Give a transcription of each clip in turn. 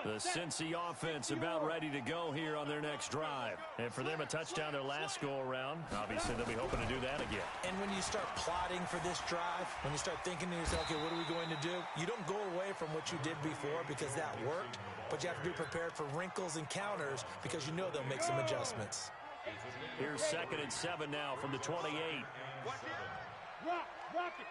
The Cincy offense about ready to go here on their next drive. And for them, a touchdown their last go-around. Obviously, they'll be hoping to do that again. And when you start plotting for this drive, when you start thinking to yourself, okay, what are we going to do? You don't go away from what you did before because that worked, but you have to be prepared for wrinkles and counters because you know they'll make some adjustments. Here's 2nd and 7 now from the 28. Rock it.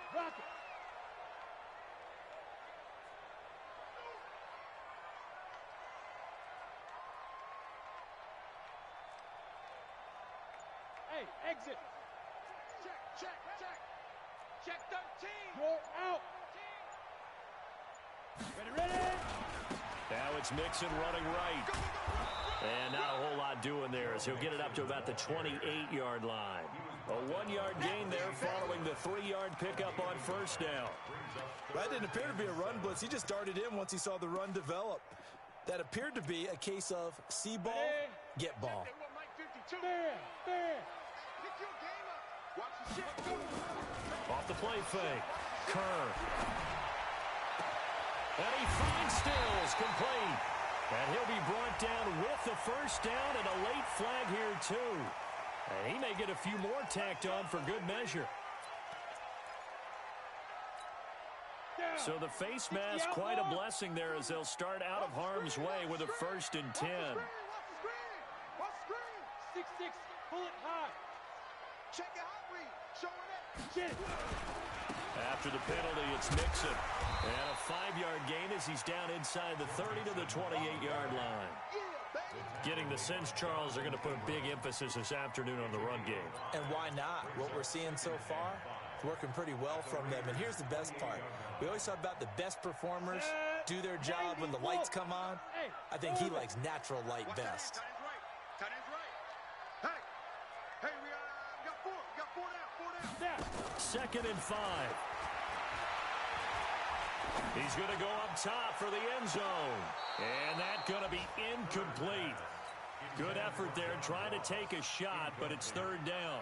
Hey, exit. Check 13. You're out. Ready. Now it's Mixon running right. And not a whole lot doing there as he'll get it up to about the 28-yard line. A 1-yard gain there following the 3-yard pickup on first down. That didn't appear to be a run blitz. He just darted in once he saw the run develop. That appeared to be a case of see ball, get ball. Off the play fake. Kerr. And he finds Stills complete. And he'll be brought down with the first down and a late flag here too. And he may get a few more tacked on for good measure. So the face mask, quite a blessing there as they'll start out of harm's way with a 1st and 10. 6-6, pull it high. Check it hot read. Showing it. Get it. After the penalty, it's Mixon. And a 5-yard gain as he's down inside the 30 to the 28-yard line. Getting the sense, Charles, are going to put a big emphasis this afternoon on the run game. And why not? What we're seeing so far, it's working pretty well from them. And here's the best part. We always talk about the best performers do their job when the lights come on. I think he likes natural light best. Down. 2nd and 5. He's going to go up top for the end zone. And that's going to be incomplete. Good effort there trying to take a shot, but it's 3rd down.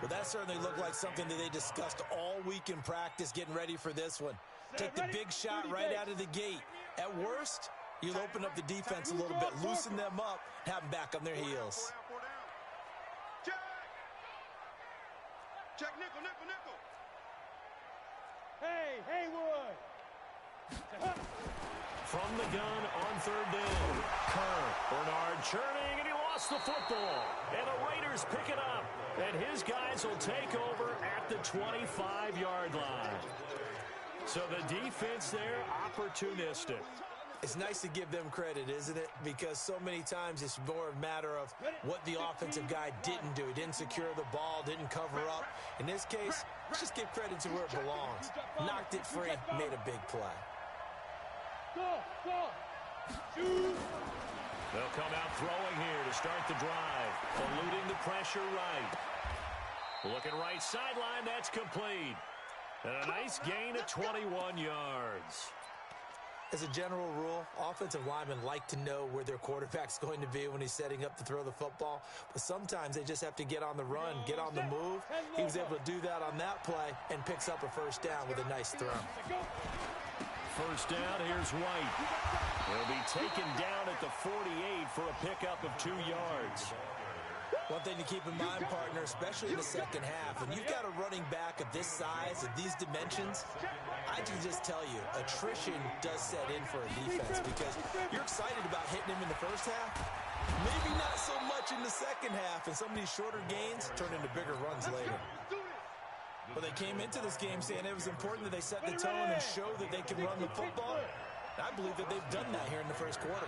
Well, that certainly looked like something that they discussed all week in practice getting ready for this one. Take the big shot right out of the gate. At worst, you'll open up the defense a little bit, loosen them up, have them back on their heels. Check nickel. Hey, Haywood. From the gun on 3rd down. Kerr, Bernard churning, and he lost the football. And the Raiders pick it up. And his guys will take over at the 25-yard line. So the defense there, opportunistic. It's nice to give them credit, isn't it? Because so many times it's more a matter of what the offensive guy didn't do. He didn't secure the ball, didn't cover up. In this case, let's just give credit to where it belongs. Knocked it free, made a big play. Go. They'll come out throwing here to start the drive. Eluding the pressure right. Looking right sideline, that's complete. And a nice gain of 21 yards. As a general rule, offensive linemen like to know where their quarterback's going to be when he's setting up to throw the football. But sometimes they just have to get on the run, get on the move. He was able to do that on that play and picks up a 1st down with a nice throw. 1st down, here's White. He'll be taken down at the 48 for a pickup of 2 yards. One thing to keep in mind, partner, especially in the second half, when you've got a running back of this size, of these dimensions, I can just tell you, attrition does set in for a defense because you're excited about hitting him in the first half. Maybe not so much in the second half, and some of these shorter gains turn into bigger runs later. But they came into this game saying it was important that they set the tone and show that they can run the football. And I believe that they've done that here in the first quarter.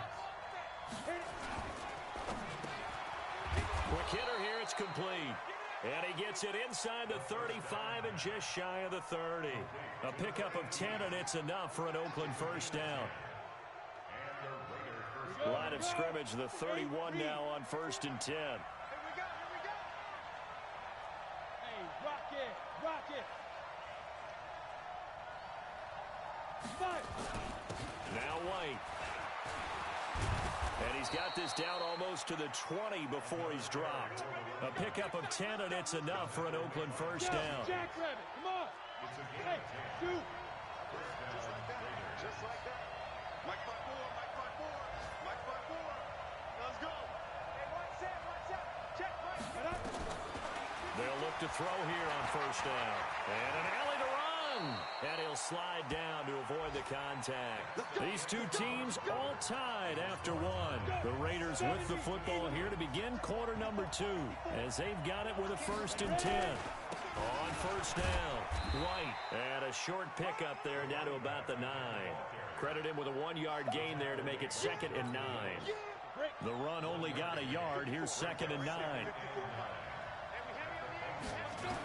Quick hitter here, it's complete. And he gets it inside the 35 and just shy of the 30. A pickup of 10, and it's enough for an Oakland 1st down. Line of scrimmage, the 31 now on 1st and 10. Hey, rock it. Fight. Now White. And he's got this down almost to the 20 before he's dropped. A pickup of 10, and it's enough for an Oakland 1st down. Jackrabbit, come on. Hey, shoot. Just like that. Mike 5-4. They'll look to throw here on first down. And an alley to run. And he'll slide down to avoid the contact. These two teams all tied after one. The Raiders with the football here to begin quarter number 2 as they've got it with a 1st and 10. On first down, White. And a short pickup there down to about the 9. Credit him with a 1-yard gain there to make it 2nd and 9. The run only got a yard. Here's 2nd and 9.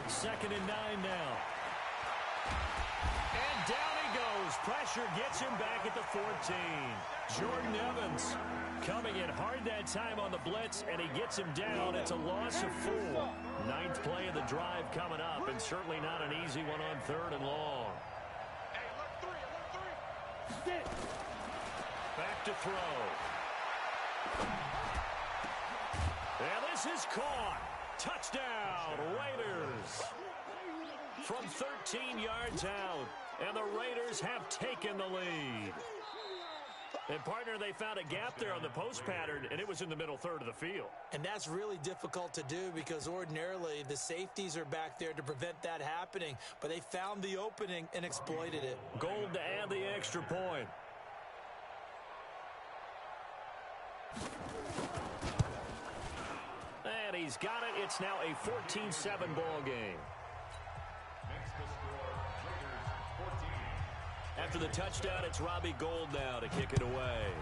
2nd and 9 now. And down he goes. Pressure gets him back at the 14. Jordan Evans coming in hard that time on the blitz, and he gets him down. It's a loss of 4. 9th play of the drive coming up, and certainly not an easy one on 3rd and long. Back to throw. And this is caught. Touchdown, Raiders. From 13 yards out, and the Raiders have taken the lead. And, partner, they found a gap there on the post pattern, and it was in the middle third of the field. And that's really difficult to do because ordinarily the safeties are back there to prevent that happening. But they found the opening and exploited it. Gold to add the extra point. And he's got it. It's now a 14-7 ball game. After the touchdown, it's Robbie Gould now to kick it away.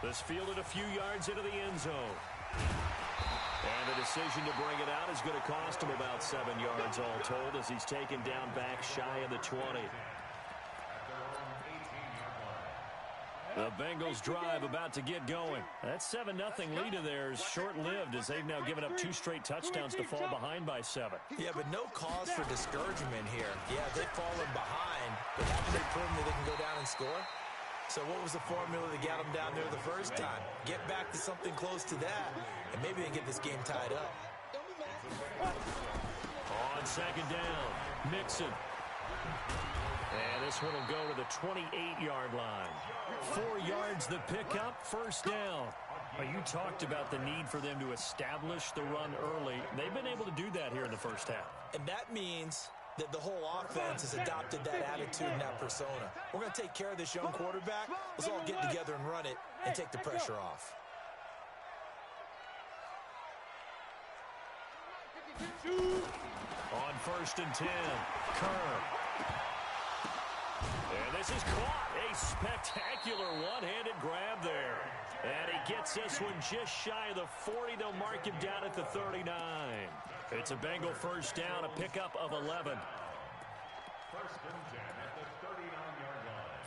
This fielded a few yards into the end zone. And the decision to bring it out is going to cost him about 7 yards all told as he's taken down back shy of the 20. The Bengals drive about to get going. That 7-0 lead of theirs short-lived as they've now given up 2 straight touchdowns to fall behind by 7. Yeah, but no cause for discouragement here. Yeah, they've fallen behind, but haven't they proven that they can go down and score? So what was the formula that got them down there the first time? Get back to something close to that, and maybe they can get this game tied up. On 2nd down, Mixon. And this one will go to the 28-yard line. 4 yards the pickup, first down. Well, you talked about the need for them to establish the run early. They've been able to do that here in the first half. And that means that the whole offense has adopted that attitude and that persona. We're going to take care of this young quarterback. Let's all get together and run it and take the pressure off. On 1st and 10, Kerr. And this is caught. A spectacular one-handed grab there. And he gets this one just shy of the 40. They'll mark him down at the 39. It's a Bengal first down, a pickup of 11. 1st and 10 at the 39-yard line.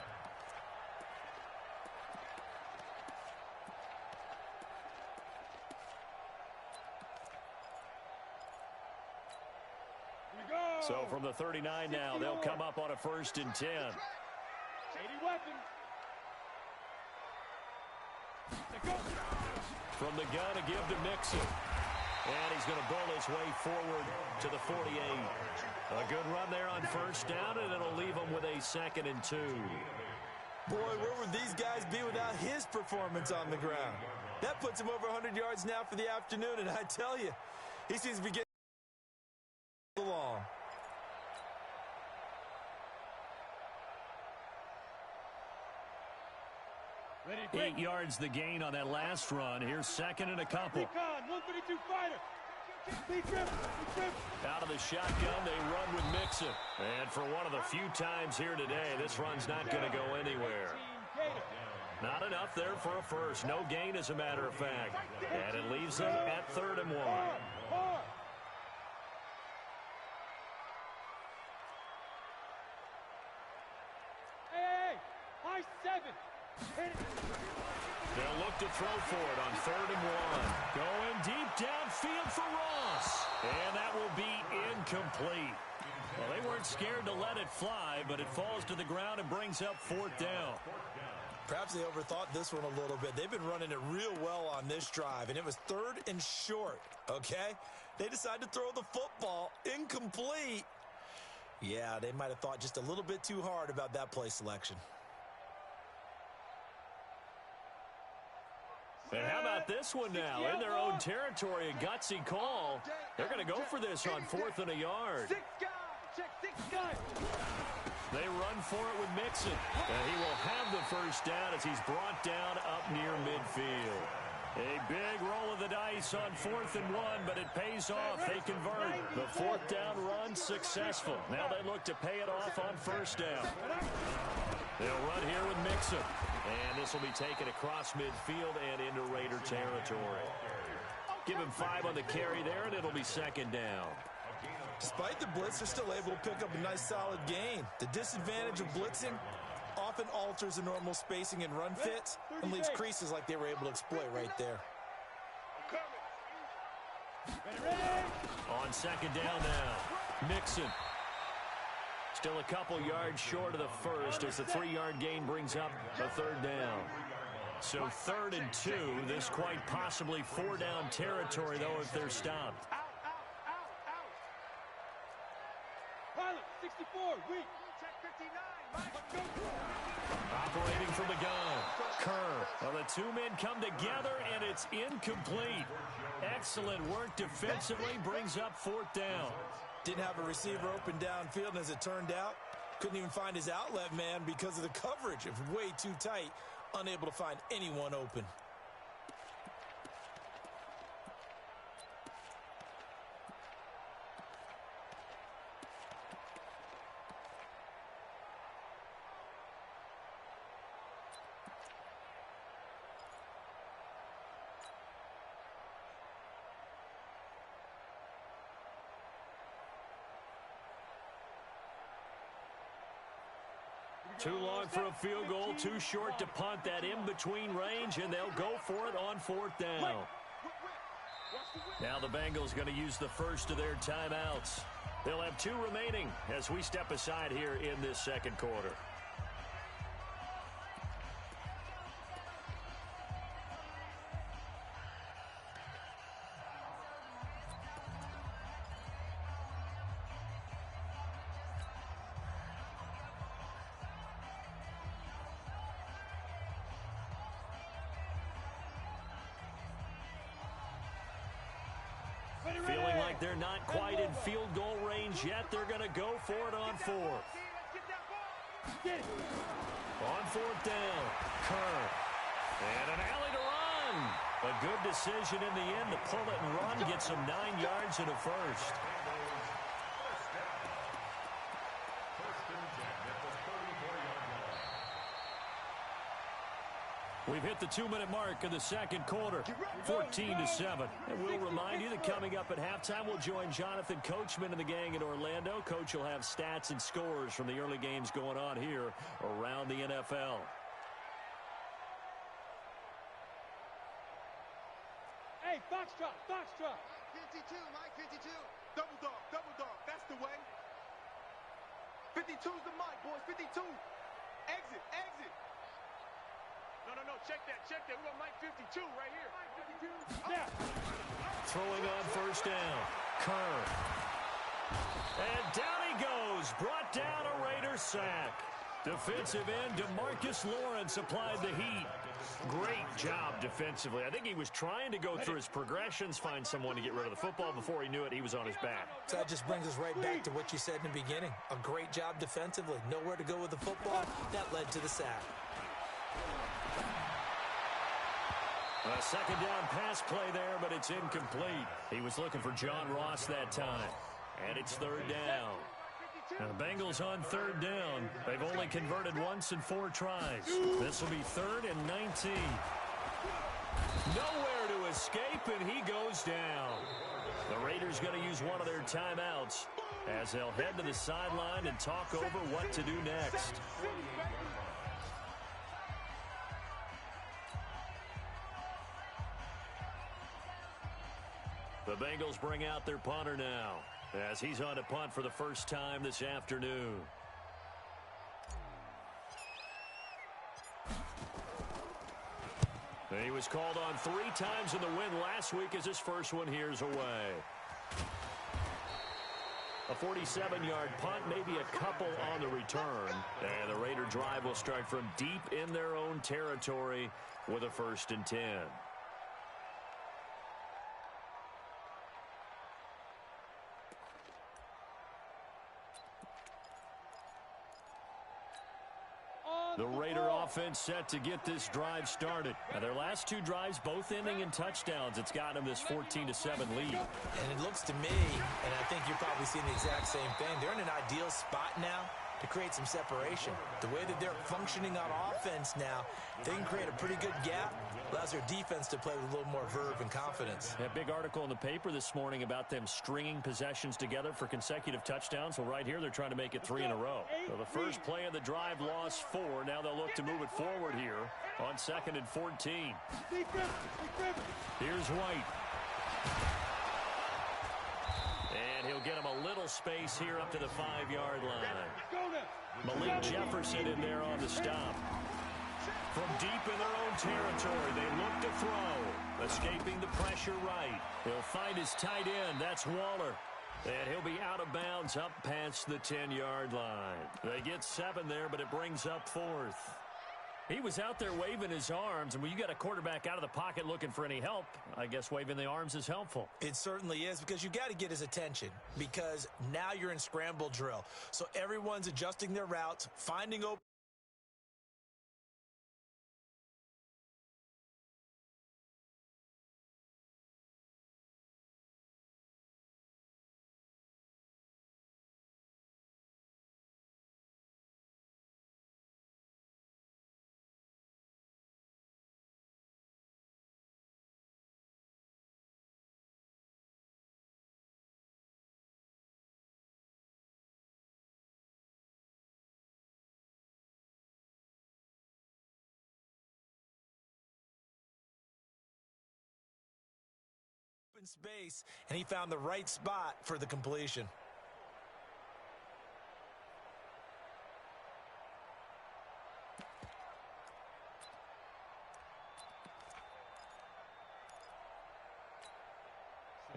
So from the 39 now, they'll come up on a 1st and 10. From the gun, a give to Mixon. And he's going to bull his way forward to the 48. A good run there on first down, and it'll leave him with a 2nd and 2. Boy, where would these guys be without his performance on the ground? That puts him over 100 yards now for the afternoon, and I tell you, he seems to be getting along. Ready, 8 yards the gain on that last run. Here's 2nd and a couple. 132 fighter. Out of the shotgun, they run with Mixon. And for one of the few times here today, this run's not going to go anywhere. Not enough there for a first. No gain, as a matter of fact. And it leaves them at 3rd and 1. Hey, high 7. They'll look to throw for it on 3rd and 1. Going deep downfield for Ross. And that will be incomplete. Well, they weren't scared to let it fly, but it falls to the ground and brings up 4th down. Perhaps they overthought this one a little bit. They've been running it real well on this drive, and it was 3rd and short, okay? They decided to throw the football incomplete. Yeah, they might have thought just a little bit too hard about that play selection. And how about this one now? In their own territory, a gutsy call. They're going to go for this on 4th and a yard. They run for it with Mixon. And he will have the first down as he's brought down up near midfield. A big roll of the dice on 4th and 1, but it pays off. They convert. The 4th down run successful. Now they look to pay it off on 1st down. They'll run here with Mixon. And this will be taken across midfield and into Raider territory. Give him 5 on the carry there, and it'll be 2nd down. Despite the blitz, they're still able to pick up a nice solid gain. The disadvantage of blitzing often alters the normal spacing and run fits and leaves creases like they were able to exploit right there. On 2nd down now, Mixon. Still a couple yards short of the first as the 3-yard gain brings up a 3rd down. So 3rd and 2, this quite possibly 4-down territory, though, if they're stopped. Operating from the gun. Kerr. Well, the 2 men come together, and it's incomplete. Excellent work defensively, brings up 4th down. Didn't have a receiver open downfield, and as it turned out, couldn't even find his outlet man because of the coverage. It was way too tight, unable to find anyone open. Too long for a field goal, too short to punt. That in-between range, and they'll go for it on 4th down. Now the Bengals going to use the first of their timeouts. They'll have 2 remaining as we step aside here in this 2nd quarter. Feeling like they're not quite in field goal range yet. They're going to go for it on 4th. On 4th down, Kerr. And an alley to run. A good decision in the end to pull it and run. Get some 9 yards and a first. We've hit the 2-minute mark in the 2nd quarter, 14-7. And we'll remind you that coming up at halftime, we'll join Jonathan Coachman and the gang in Orlando. Coach will have stats and scores from the early games going on here around the NFL. Hey, Foxtrot, Foxtrot. Mike 52, Mike 52. Double dog, that's the way. 52's the mic, boys, 52. Exit, exit. No, check that. We got Mike 52 right here. Mike 52. Yeah. Throwing on 1st down. Kerr. And down he goes. Brought down a Raider sack. Defensive end DeMarcus Lawrence applied the heat. Great job defensively. I think he was trying to go through his progressions, find someone to get rid of the football. Before he knew it, he was on his back. So that just brings us right back to what you said in the beginning. A great job defensively. Nowhere to go with the football. That led to the sack. A 2nd down pass play there, but it's incomplete. He was looking for John Ross that time. And it's 3rd down. Now the Bengals on 3rd down. They've only converted once in 4 tries. This will be 3rd and 19. Nowhere to escape, and he goes down. The Raiders going to use one of their timeouts as they'll head to the sideline and talk over what to do next. The Bengals bring out their punter now as he's on to punt for the first time this afternoon. He was called on 3 times in the win last week as his first one here's away. A 47-yard punt, maybe a couple on the return. And the Raider drive will start from deep in their own territory with a 1st and 10. The Raider offense set to get this drive started. Now, their last two drives both ending in touchdowns. It's got them this 14-7 lead. And it looks to me, and I think you're probably seeing the exact same thing, they're in an ideal spot now to create some separation. The way that they're functioning on offense now, they can create a pretty good gap. Allows their defense to play with a little more verve and confidence. A big article in the paper this morning about them stringing possessions together for consecutive touchdowns. Well, right here, they're trying to make it 3 in a row. So the first play of the drive lost 4. Now they'll look to move it forward here on 2nd and 14. Here's White. And he'll get him a little space here up to the 5-yard line. Malik Jefferson in there on the stop. From deep in their own territory, they look to throw. Escaping the pressure right. He'll find his tight end. That's Waller. And he'll be out of bounds up past the 10-yard line. They get 7 there, but it brings up 4th. He was out there waving his arms, and when you got a quarterback out of the pocket looking for any help, I guess waving the arms is helpful. It certainly is, because you got to get his attention, because now you're in scramble drill. So everyone's adjusting their routes, finding open. Space, and he found the right spot for the completion.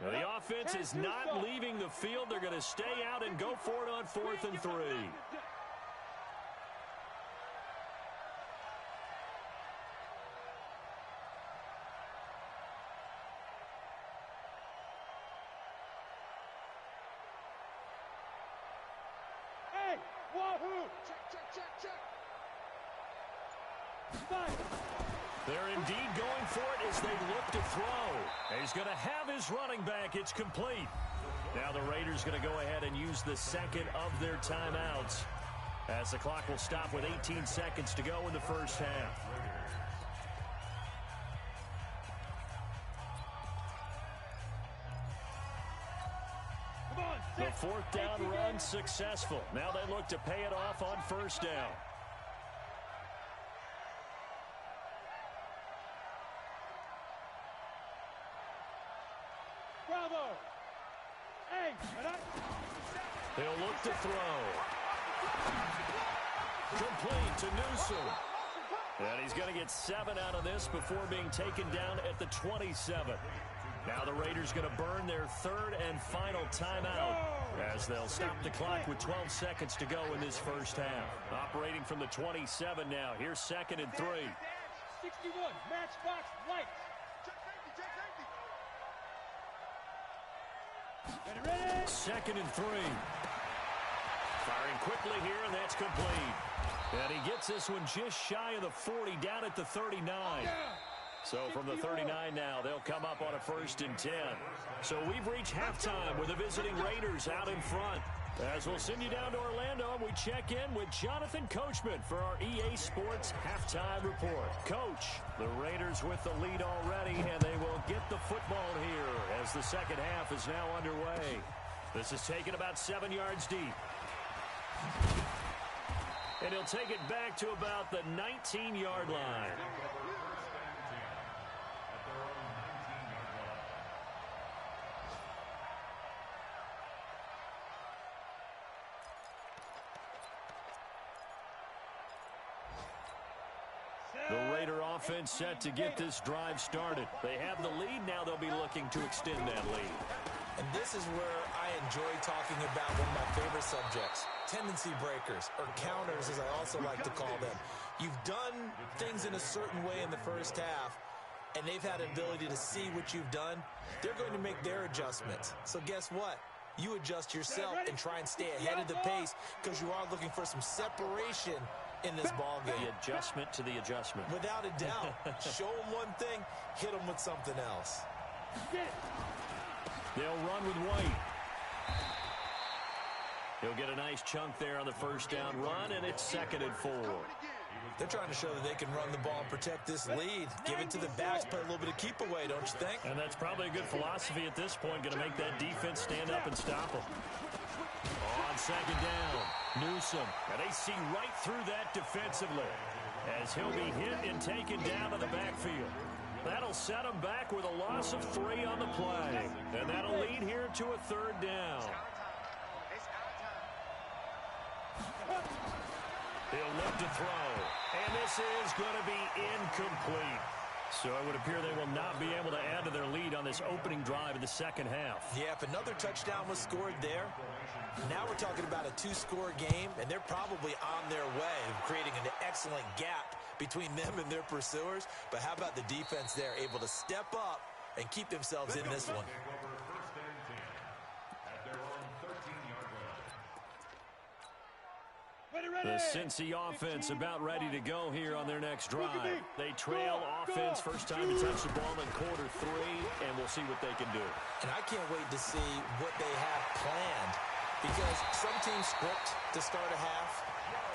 Well, the offense is not leaving the field. They're going to stay out and go for it on 4th and 3. They're indeed going for it as they look to throw. He's going to have his running back. It's complete. Now the Raiders going to go ahead and use the second of their timeouts, as the clock will stop with 18 seconds to go in the first half. The 4th down run successful. Now they look to pay it off on 1st down. He'll look to throw. Complete to Newsom. And he's going to get 7 out of this before being taken down at the 27. Now the Raiders going to burn their 3rd and final timeout, as they'll stop the clock with 12 seconds to go in this first half. Operating from the 27 now. Here's 2nd and 3. 61, matchbox White. Ready? 2nd and 3. Firing quickly here, and that's complete. And he gets this one just shy of the 40, down at the 39. So from the 39 now, they'll come up on a 1st and 10. So we've reached halftime with the visiting Raiders out in front. As we'll send you down to Orlando, and we check in with Jonathan Coachman for our EA Sports Halftime Report. Coach, the Raiders with the lead already, and they will get the football here as the second half is now underway. This is taken about 7 yards deep. And he'll take it back to about the 19-yard line. The Raider offense set to get this drive started. They have the lead. Now they'll be looking to extend that lead. And this is where I enjoy talking about one of my favorite subjects, tendency breakers, or counters as I also like to call them. You've done things in a certain way in the first half, and they've had an ability to see what you've done. They're going to make their adjustments. So guess what? You adjust yourself and try and stay ahead of the pace, because you are looking for some separation in this ball game. The adjustment to the adjustment. Without a doubt. Show them one thing, hit them with something else. They'll run with White. He'll get a nice chunk there on the first down run, and it's 2nd and 4. They're trying to show that they can run the ball and protect this lead. Give it to the backs, play a little bit of keep away, don't you think? And that's probably a good philosophy at this point, going to make that defense stand up and stop them. On 2nd down, Newsome. And they see right through that defensively as he'll be hit and taken down to the backfield. That'll set him back with a loss of 3 on the play. And that'll lead here to a 3rd down. He'll look to throw. And this is going to be incomplete. So it would appear they will not be able to add to their lead on this opening drive of the second half. Yeah, if another touchdown was scored there, now we're talking about a 2-score game, and they're probably on their way of creating an excellent gap between them and their pursuers. But how about the defense there, able to step up and keep themselves in this one? The Cincy offense about ready to go here on their next drive. They trail offense first time to touch the ball in quarter 3, and we'll see what they can do. And I can't wait to see what they have planned, because some teams script to start a half.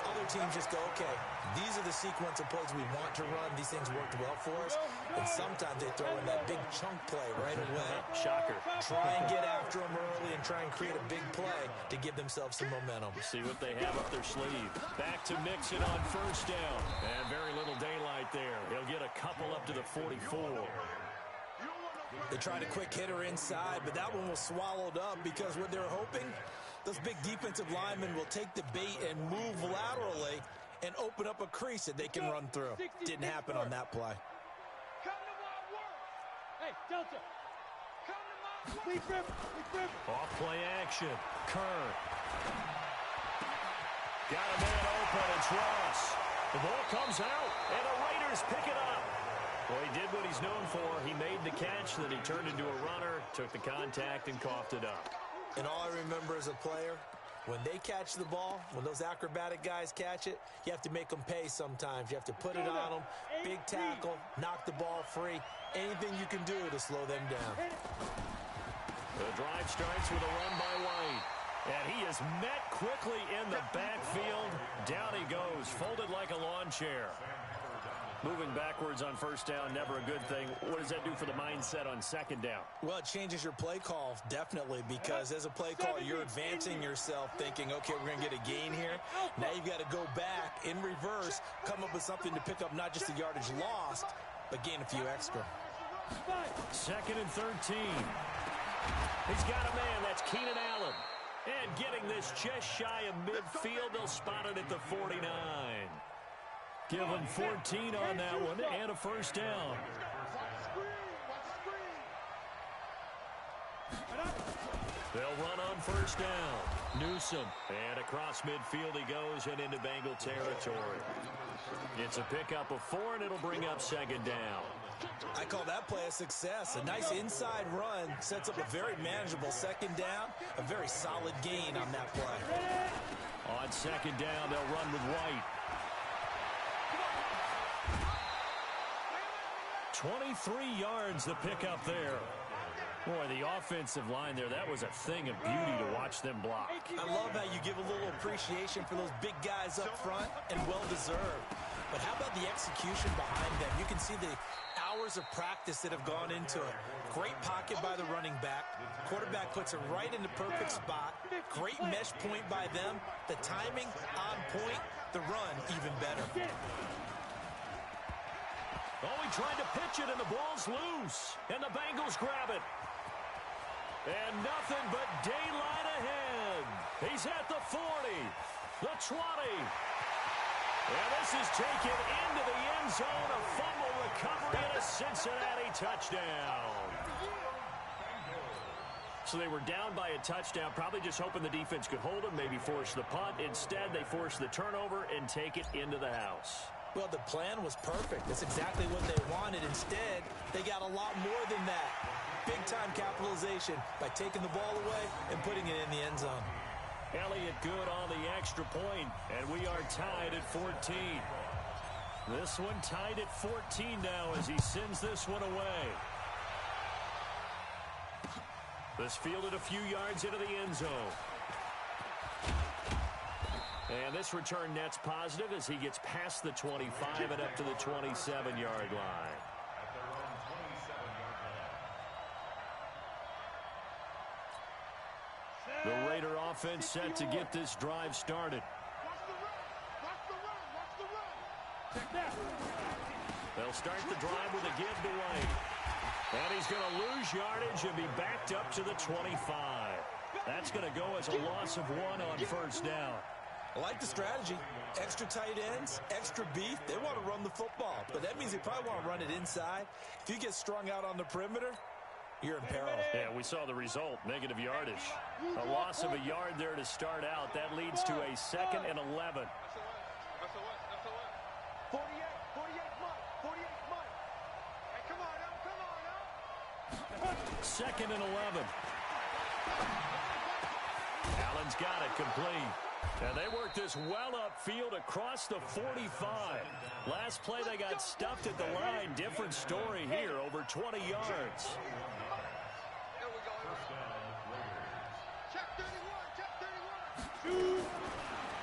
Other teams just go, okay, these are the sequence of plays we want to run. These things worked well for us. And sometimes they throw in that big chunk play right away. Shocker. Try and get after them early and try and create a big play to give themselves some momentum. See what they have up their sleeve. Back to Mixon on first down. And very little daylight there. He'll get a couple up to the 44. They tried a quick hitter inside, but that one was swallowed up because what they're hoping, those big defensive linemen will take the bait and move laterally and open up a crease that they can run through. Didn't happen on that play. Hey, Delta. Off play action. Kerr. Got a man open. It's Ross. The ball comes out, and the Raiders pick it up. Well, he did what he's known for. He made the catch, then he turned into a runner, took the contact, and coughed it up. And all I remember as a player, when they catch the ball, when those acrobatic guys catch it, you have to make them pay sometimes. You have to put it on them, big tackle, knock the ball free, anything you can do to slow them down. The drive starts with a run by White. And he is met quickly in the backfield. Down he goes, folded like a lawn chair. Moving backwards on first down, never a good thing. What does that do for the mindset on second down? Well, it changes your play call, definitely, because as a play caller, you're advancing yourself thinking, okay, we're going to get a gain here. Now you've got to go back in reverse, come up with something to pick up not just the yardage lost, but gain a few extra. 2nd and 13. He's got a man. That's Keenan Allen. And getting this just shy of midfield, they'll spot it at the 49. Give him 14 on that one and a first down. They'll run on first down. Newsome. And across midfield he goes and into Bengal territory. It's a pickup of 4, and it'll bring up 2nd down. I call that play a success. A nice inside run sets up a very manageable 2nd down. A very solid gain on that play. On 2nd down, they'll run with White. 23 yards to pick up there. Boy, the offensive line there, that was a thing of beauty to watch them block. I love how you give a little appreciation for those big guys up front, and well-deserved. But how about the execution behind them? You can see the hours of practice that have gone into it. Great pocket by the running back. Quarterback puts it right in the perfect spot. Great mesh point by them. The timing on point. The run even better. Oh, he tried to pitch it, and the ball's loose. And the Bengals grab it. And nothing but daylight ahead. He's at the 40, the 20. And this is taken into the end zone. A fumble recovery and a Cincinnati touchdown. So they were down by a touchdown, probably just hoping the defense could hold them, maybe force the punt. Instead, they force the turnover and take it into the house. Well, the plan was perfect. That's exactly what they wanted. Instead, they got a lot more than that. Big-time capitalization by taking the ball away and putting it in the end zone. Elliott good on the extra point, and we are tied at 14. This one tied at 14 now as he sends this one away. This fielded a few yards into the end zone. And this return net's positive as he gets past the 25 and up to the 27-yard line. The Raider offense set to get this drive started. They'll start the drive with a give to White. And he's going to lose yardage and be backed up to the 25. That's going to go as a loss of 1 on first down. I like the strategy. Extra tight ends, extra beef. They want to run the football, but that means they probably want to run it inside. If you get strung out on the perimeter, you're in peril. Yeah, we saw the result, negative yardage. A loss of a yard there to start out. That leads to a 2nd and 11. 48, Mike. 48, Mike. Hey, come on now. 2nd and 11. Allen's got it complete. And they worked this well upfield across the 45. Last play they got stuffed at the line. Different story here, over 20 yards. Check 31.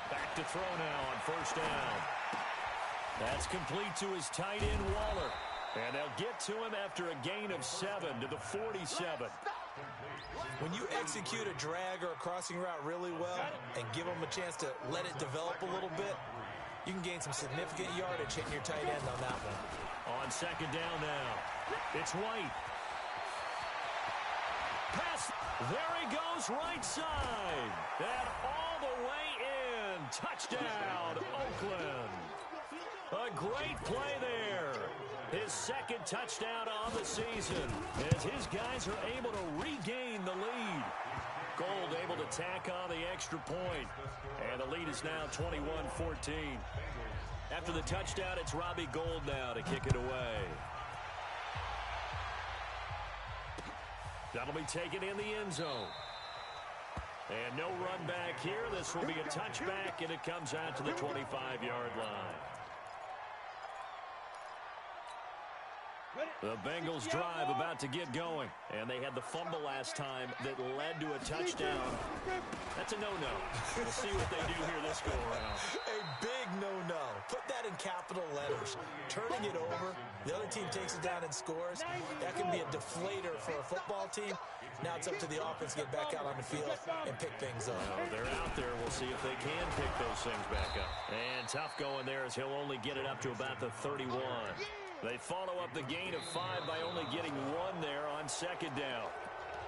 Back to throw now on first down. That's complete to his tight end, Waller. And they'll get to him after a gain of 7 to the 47. When you execute a drag or a crossing route really well and give them a chance to let it develop a little bit, you can gain some significant yardage hitting your tight end on that one. On second down now, it's White. Pass. There he goes, right side. And all the way in. Touchdown, Oakland. A great play there. His 2nd touchdown on the season as his guys are able to regain the lead. Gold able to tack on the extra point. And the lead is now 21-14. After the touchdown, it's Robbie Gould now to kick it away. That'll be taken in the end zone. And no run back here. This will be a touchback, and it comes out to the 25-yard line. The Bengals drive about to get going, and they had the fumble last time that led to a touchdown. That's a no-no. We'll see what they do here this go-around. A big no-no. Put that in capital letters. Turning it over, the other team takes it down and scores. That can be a deflator for a football team. Now it's up to the offense to get back out on the field and pick things up. Well, they're out there. We'll see if they can pick those things back up. And tough going there as he'll only get it up to about the 31. They follow up the gain of 5 by only getting 1 there on second down.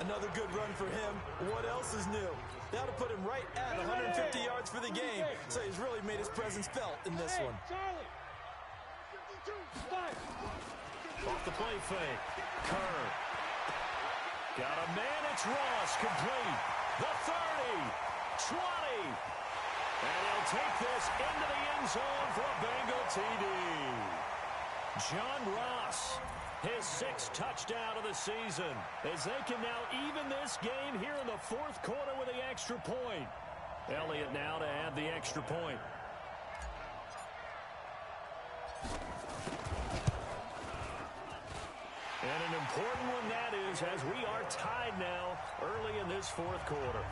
Another good run for him. What else is new? That'll put him right at 150 yards for the game. So he's really made his presence felt in this one. Off the play fake. Kerr. Got a man. It's Ross. Complete. The 30. 20. And he'll take this into the end zone for a Bengal TD. John Ross, his 6th touchdown of the season, as they can now even this game here in the 4th quarter with the extra point. Elliott now to add the extra point. And an important one that is, as we are tied now early in this 4th quarter.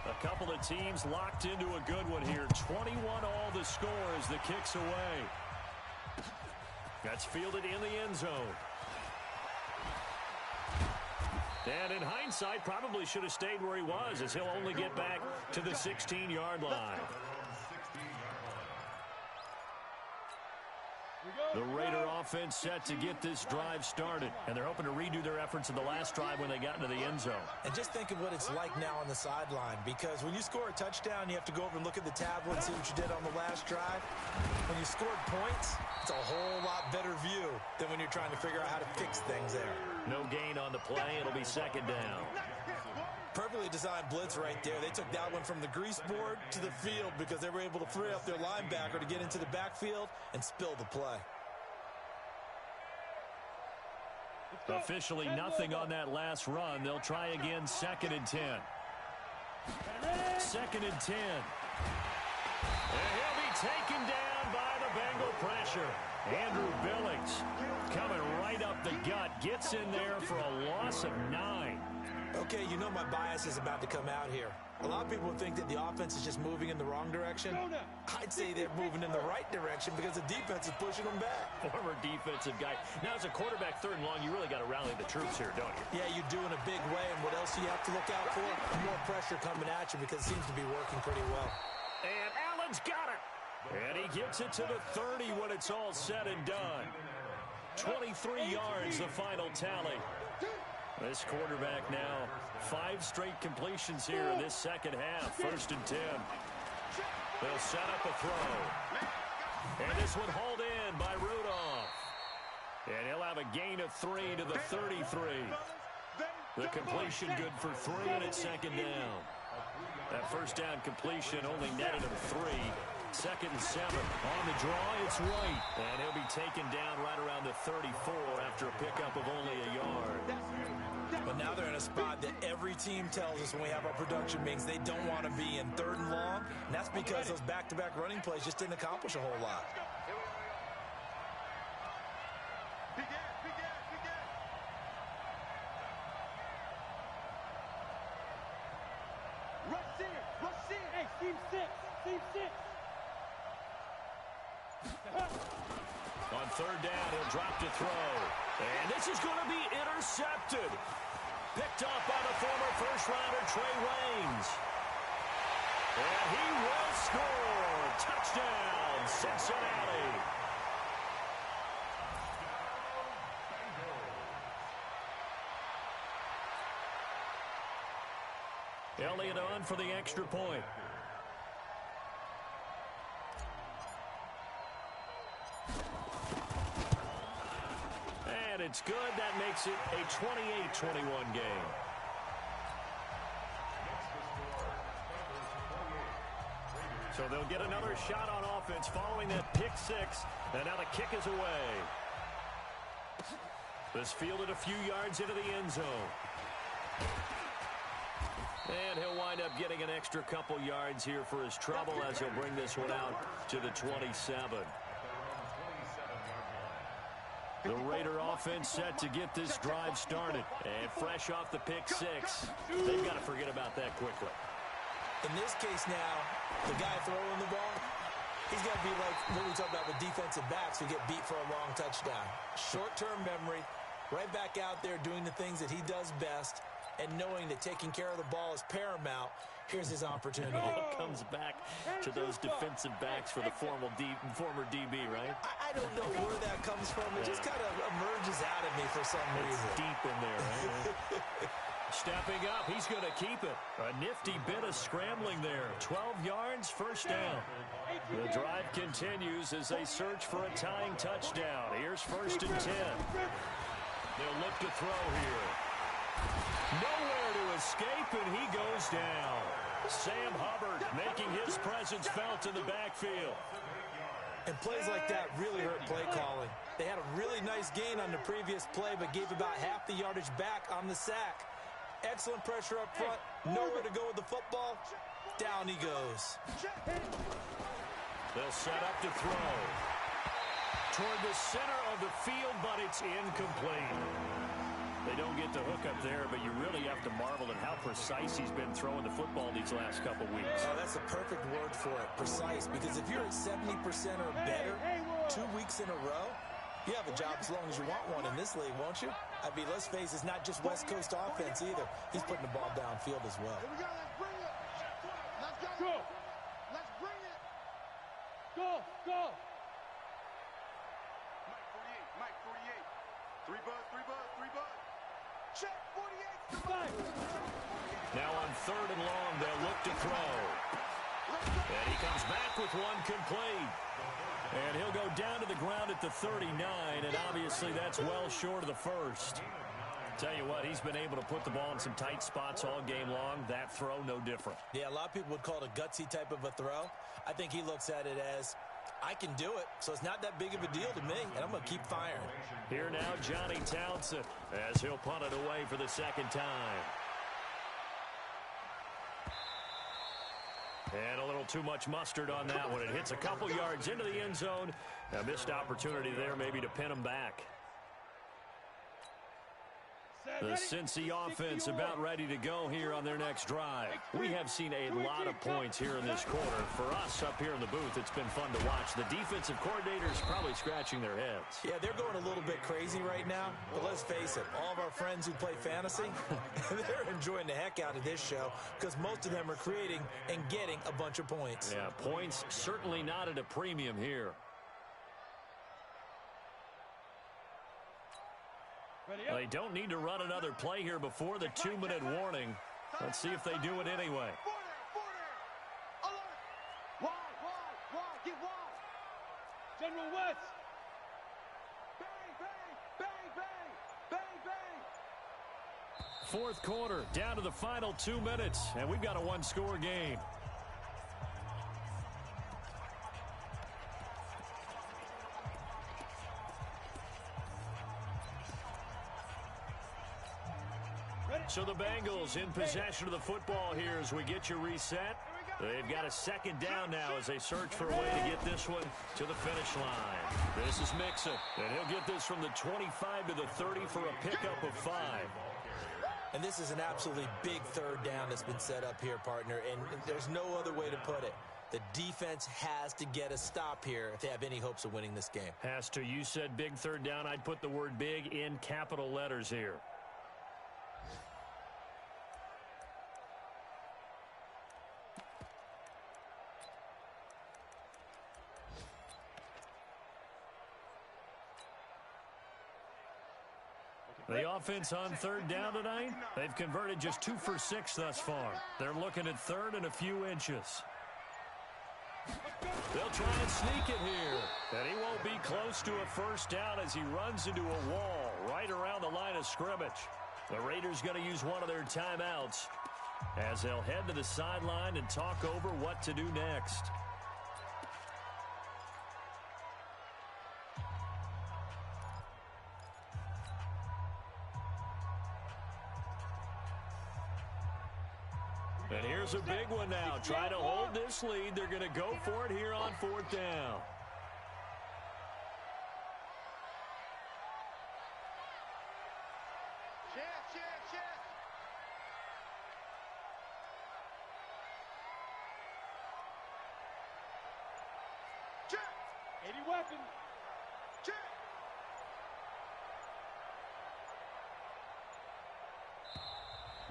A couple of teams locked into a good one here. 21 all the score as the kick's away. That's fielded in the end zone. And in hindsight, probably should have stayed where he was, as he'll only get back to the 16-yard line. The Raider offense set to get this drive started, and they're hoping to redo their efforts in the last drive when they got into the end zone. And just think of what it's like now on the sideline, because when you score a touchdown, you have to go over and look at the tablet and see what you did on the last drive. When you scored points, it's a whole lot better view than when you're trying to figure out how to fix things there. No gain on the play. It'll be second down. Perfectly designed blitz right there. They took that one from the grease board to the field because they were able to free up their linebacker to get into the backfield and spill the play. Officially nothing on that last run. They'll try again, 2nd and 10. Second and 10. And he'll be taken down by the Bengal pressure. Andrew Billings coming right up the gut. Gets in there for a loss of 9. Okay, you know my bias is about to come out here. A lot of people think that the offense is just moving in the wrong direction. I'd say they're moving in the right direction because the defense is pushing them back. Former defensive guy. Now, as a quarterback, third and long, you really got to rally the troops here, don't you? Yeah, you do in a big way. And what else do you have to look out for? More pressure coming at you because it seems to be working pretty well. And Allen's got it. And he gets it to the 30 when it's all said and done. 23 yards, the final tally. This quarterback now, 5 straight completions here in this second half. First and 10. They'll set up a throw. And this one hauled in by Rudolph. And he'll have a gain of 3 to the 33. The completion good for 3, and it's second down. That first down completion only netted him 3. Second and 7. On the draw, it's White. And he'll be taken down right around the 34 after a pickup of only a yard. But now they're in a spot that every team tells us when we have our production meetings they don't want to be in, third and long. And that's because those back-to-back running plays just didn't accomplish a whole lot. Rush in. Hey, team 6. Team 6. On third down, he'll drop to throw. And this is going to be intercepted. Picked off by the former first-rounder Trey Waynes. And he will score. Touchdown, Cincinnati. Elliott on for the extra point. And it's good. That makes it a 28-21 game. So they'll get another shot on offense following that pick 6. And now the kick is away. This fielded a few yards into the end zone. And he'll wind up getting an extra couple yards here for his trouble as he'll bring this one out to the 27. The Raider offense set to get this drive started. And fresh off the pick 6, they've got to forget about that quickly. In this case now, the guy throwing the ball, he's got to be like what we talk about with defensive backs who get beat for a long touchdown. Short-term memory, right back out there doing the things that he does best, and knowing that taking care of the ball is paramount. Here's his opportunity. It comes back to those defensive backs for the former DB, right? I don't know where that comes from. It just kind of emerges out of me for some reason. It's deep in there, right? Stepping up, he's going to keep it. A nifty bit of scrambling there. 12 yards, first down. The drive continues as they search for a tying touchdown. Here's first and 10. They'll look to throw here. Nowhere to escape, and he goes down. Sam Hubbard making his presence felt in the backfield. And plays like that really hurt play calling. They had a really nice gain on the previous play, but gave about half the yardage back on the sack. Excellent pressure up front. Nowhere to go with the football. Down he goes. They'll set up to throw. Toward the center of the field, but it's incomplete. They don't get the hook up there, but you really have to marvel at how precise he's been throwing the football these last couple weeks. Oh, that's a perfect word for it, precise, because if you're at 70% or better 2 weeks in a row, you have a job as long as you want one in this league, won't you? I mean, let's face it, it's not just West Coast offense either. He's putting the ball downfield as well. Here we go, let's bring it. Let's go. Go. Let's bring it. Go. Go. Mike 48. 3 buzz, 3 buzz, 3 buzz. Check 48. Five. Now on third and long, they'll look to throw. And he comes back with one complete. And he'll go down to the ground at the 39, and obviously that's well short of the first. Tell you what, he's been able to put the ball in some tight spots all game long. That throw, no different. Yeah, a lot of people would call it a gutsy type of a throw. I think he looks at it as, I can do it, so it's not that big of a deal to me, and I'm going to keep firing. Here now, Johnny Townsend, as he'll punt it away for the second time. And a little too much mustard on that one. It hits a couple yards into the end zone. A missed opportunity there maybe to pin him back. The Cincy offense about ready to go here on their next drive. We have seen a lot of points here in this quarter. For us up here in the booth, it's been fun to watch. The defensive coordinators probably scratching their heads. Yeah, they're going a little bit crazy right now. But let's face it, all of our friends who play fantasy, they're enjoying the heck out of this show because most of them are creating and getting a bunch of points. Yeah, points certainly not at a premium here. They don't need to run another play here before the 2-minute warning. Let's see if they do it anyway. Get wide. General West. Bang, bang, bang, bang, bang, bang. Fourth quarter, down to the final 2 minutes, and we've got a one-score game. So the Bengals in possession of the football here as we get you reset. They've got a second down now as they search for a way to get this one to the finish line. This is Mixon, and he'll get this from the 25 to the 30 for a pickup of 5. And this is an absolutely big third down that's been set up here, partner, and there's no other way to put it. The defense has to get a stop here if they have any hopes of winning this game. Has to. You said big third down. I'd put the word big in capital letters here. The offense on third down tonight, they've converted just 2 for 6 thus far. They're looking at third and a few inches. They'll try and sneak it here. And he won't be close to a first down as he runs into a wall right around the line of scrimmage. The Raiders going to use one of their timeouts as they'll head to the sideline and talk over what to do next. And here's a big one now. Trying to hold this lead. They're going to go for it here on fourth down. Check. 80 weapons. Check.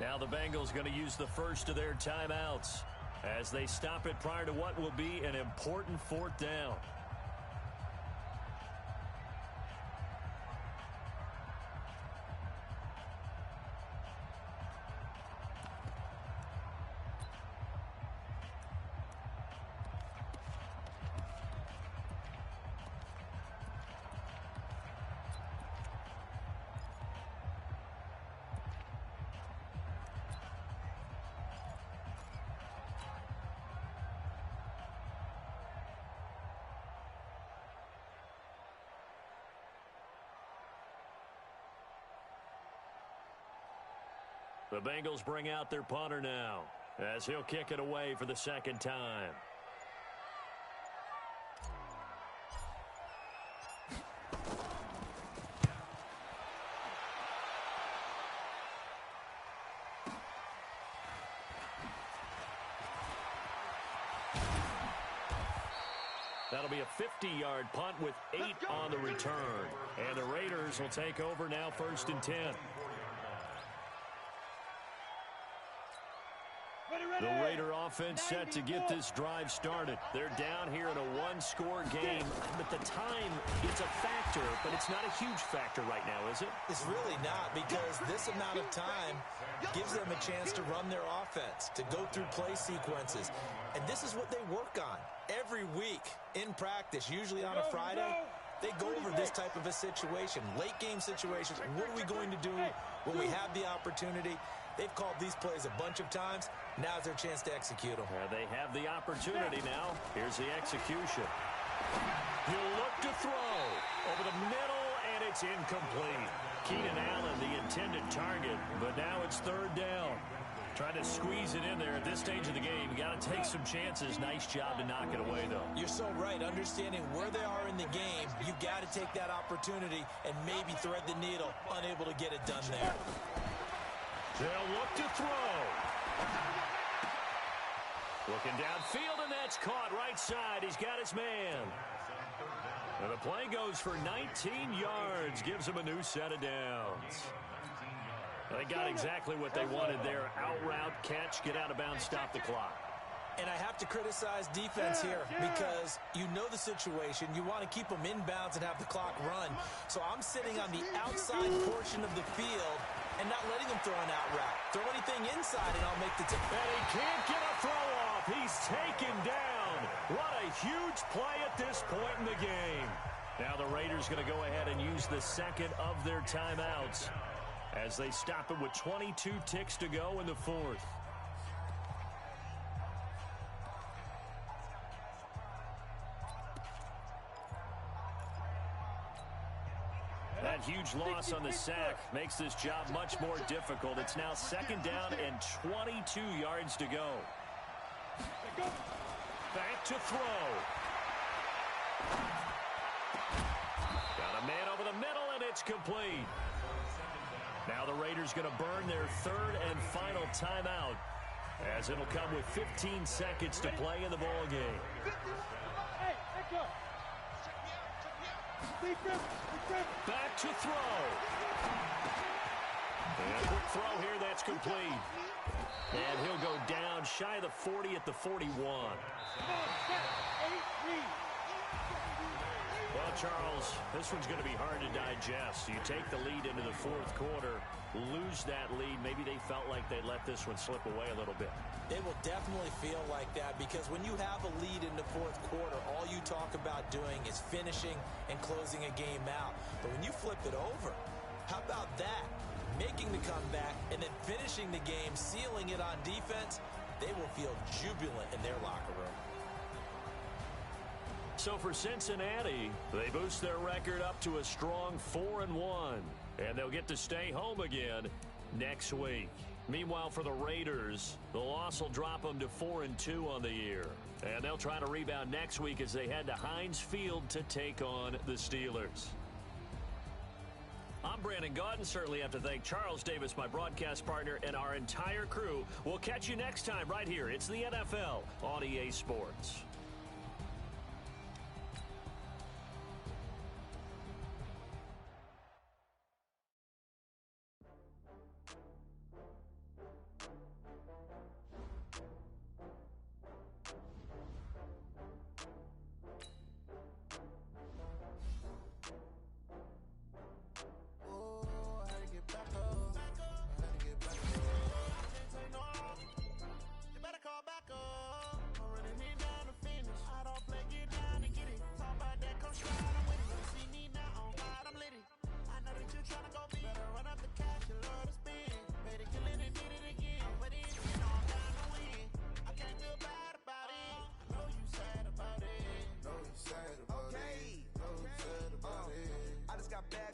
Now the Bengals going to use the first of their timeouts as they stop it prior to what will be an important fourth down. The Bengals bring out their punter now as he'll kick it away for the second time. That'll be a 50-yard punt with 8 on the return. And the Raiders will take over now, 1st and 10. The Raider offense set to get this drive started. They're down here in a one-score game, but the time, it's a factor, but it's not a huge factor right now, is it? It's really not, because this amount of time gives them a chance to run their offense, to go through play sequences. And this is what they work on every week in practice, usually on a Friday. They go over this type of a situation, late-game situations. What are we going to do when we have the opportunity? They've called these plays a bunch of times. Now's their chance to execute them. They have the opportunity now. Here's the execution. He'll look to throw over the middle, and it's incomplete. Keenan Allen, the intended target, but now it's third down. Trying to squeeze it in there at this stage of the game. You got to take some chances. Nice job to knock it away, though. You're so right. Understanding where they are in the game, you got to take that opportunity and maybe thread the needle. Unable to get it done there. They'll look to throw. Looking downfield, and that's caught right side. He's got his man. And the play goes for 19 yards. Gives him a new set of downs. They got exactly what they wanted there. Out route, catch, get out of bounds, stop the clock. And I have to criticize defense here because you know the situation. You want to keep them inbounds and have the clock run. So I'm sitting on the outside portion of the field and not letting them throw an out route. Throw anything inside, and I'll make the tip. And he can't get a throw off. He's taken down. What a huge play at this point in the game. Now the Raiders going to go ahead and use the second of their timeouts as they stop it with 22 ticks to go in the fourth. That huge loss on the sack makes this job much more difficult. It's now second down and 22 yards to go. Back to throw. Got a man over the middle, and it's complete. Now the Raiders going to burn their third and final timeout as it'll come with 15 seconds to play in the ball game. Hey, go. Back to throw. And a quick throw here, that's complete. And he'll go down shy of the 40 at the 41. Well, Charles, this one's going to be hard to digest. You take the lead into the fourth quarter, lose that lead. Maybe they felt like they let this one slip away a little bit. It will definitely feel like that because when you have a lead in the fourth quarter, all you talk about doing is finishing and closing a game out. But when you flip it over, how about that? Making the comeback and then finishing the game, sealing it on defense, they will feel jubilant in their locker room. So for Cincinnati, they boost their record up to a strong 4-1, and they'll get to stay home again next week. Meanwhile, for the Raiders, the loss will drop them to 4-2 on the year, and they'll try to rebound next week as they head to Heinz Field to take on the Steelers. I'm Brandon Gaudin. Certainly have to thank Charles Davis, my broadcast partner, and our entire crew. We'll catch you next time right here. It's the NFL on EA Sports.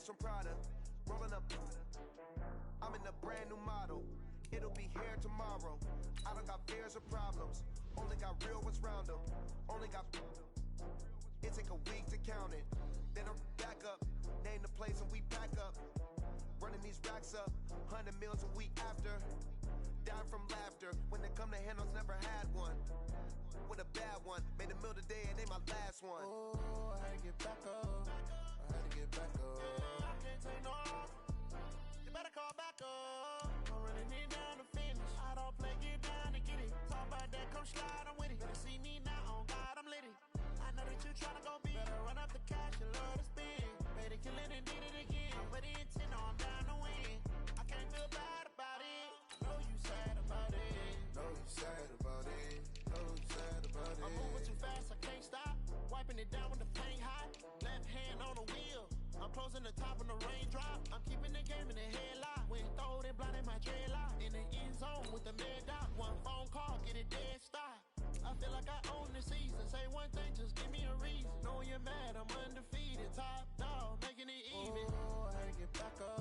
From Prada, rolling up. I'm in a brand new model. It'll be here tomorrow. I don't got fears or problems. Only got real ones round them. Only got. It take a week to count it. Then I'm back up. Name the place and we pack up. Running these racks up. 100 meals a week after. Down from laughter. When they come to handles, never had one. With a bad one. Made a meal today and they my last one. Oh, I had to get back up. I had to get back up. You better call back up. I'm running it down to finish. I don't play, get down and get it. Talk about that, come slide, I'm with it. Better see me now, on God, I'm litty. I know that you tryna go big. Better run up the cash, you love to spin. Made it, kill it, and did it again. But the intent, no, I'm down to win. I can't feel bad about it. Know you sad about it. Know you sad about it. Know you sad about it. I'm moving too fast, I can't stop. Wiping it down with the paint hot. Left hand on the wheel. I'm closing the top when the raindrop. I'm keeping the game in the headlock. When throwed and blinded my dreadlock. In the end zone with the mad dot. One phone call, get it dead stop. I feel like I own the season. Say one thing, just give me a reason. Knowing you're mad, I'm undefeated. Top dog, making it even. Oh, I had to get back up.